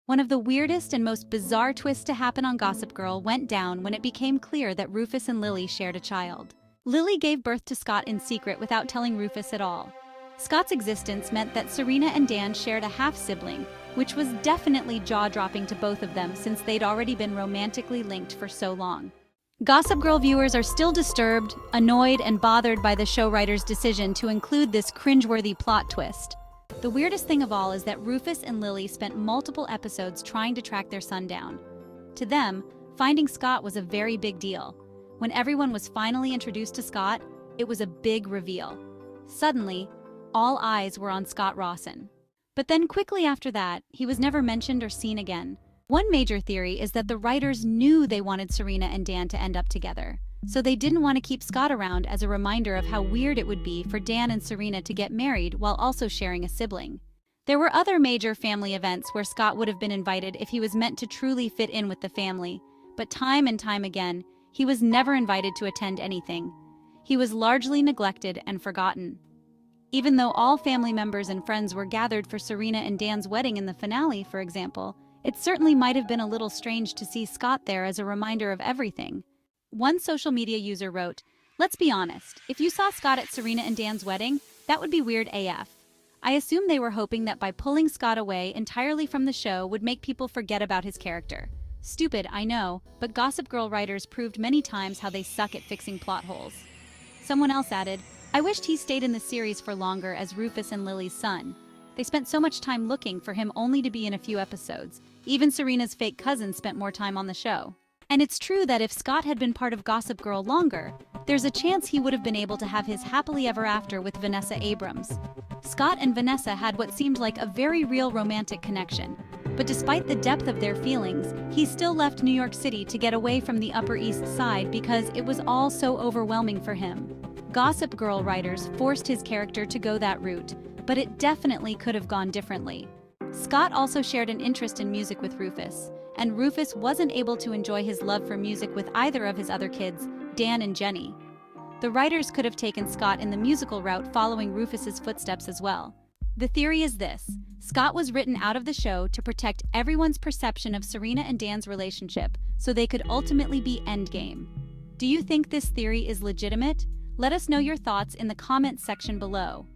One of the weirdest and most bizarre twists to happen on Gossip Girl went down when it became clear that Rufus and Lily shared a child. Lily gave birth to Scott in secret without telling Rufus at all. Scott's existence meant that Serena and Dan shared a half-sibling, which was definitely jaw-dropping to both of them since they'd already been romantically linked for so long. Gossip Girl viewers are still disturbed, annoyed, and bothered by the show writers' decision to include this cringeworthy plot twist. The weirdest thing of all is that Rufus and Lily spent multiple episodes trying to track their son down. To them, finding Scott was a very big deal. When everyone was finally introduced to Scott, it was a big reveal. Suddenly, all eyes were on Scott Rawson. But then quickly after that, he was never mentioned or seen again. One major theory is that the writers knew they wanted Serena and Dan to end up together, so they didn't want to keep Scott around as a reminder of how weird it would be for Dan and Serena to get married while also sharing a sibling. There were other major family events where Scott would have been invited if he was meant to truly fit in with the family, but time and time again, he was never invited to attend anything. He was largely neglected and forgotten. Even though all family members and friends were gathered for Serena and Dan's wedding in the finale, for example, it certainly might have been a little strange to see Scott there as a reminder of everything. One social media user wrote, "Let's be honest, if you saw Scott at Serena and Dan's wedding, that would be weird AF. I assume they were hoping that by pulling Scott away entirely from the show would make people forget about his character. Stupid, I know, but Gossip Girl writers proved many times how they suck at fixing plot holes." Someone else added, "I wished he stayed in the series for longer as Rufus and Lily's son. They spent so much time looking for him only to be in a few episodes. Even Serena's fake cousin spent more time on the show." And it's true that if Scott had been part of Gossip Girl longer, there's a chance he would have been able to have his happily ever after with Vanessa Abrams. Scott and Vanessa had what seemed like a very real romantic connection. But despite the depth of their feelings, he still left New York City to get away from the Upper East Side because it was all so overwhelming for him. Gossip Girl writers forced his character to go that route, but it definitely could have gone differently. Scott also shared an interest in music with Rufus, and Rufus wasn't able to enjoy his love for music with either of his other kids, Dan and Jenny. The writers could have taken Scott in the musical route following Rufus's footsteps as well. The theory is this: Scott was written out of the show to protect everyone's perception of Serena and Dan's relationship so they could ultimately be endgame. Do you think this theory is legitimate? Let us know your thoughts in the comments section below.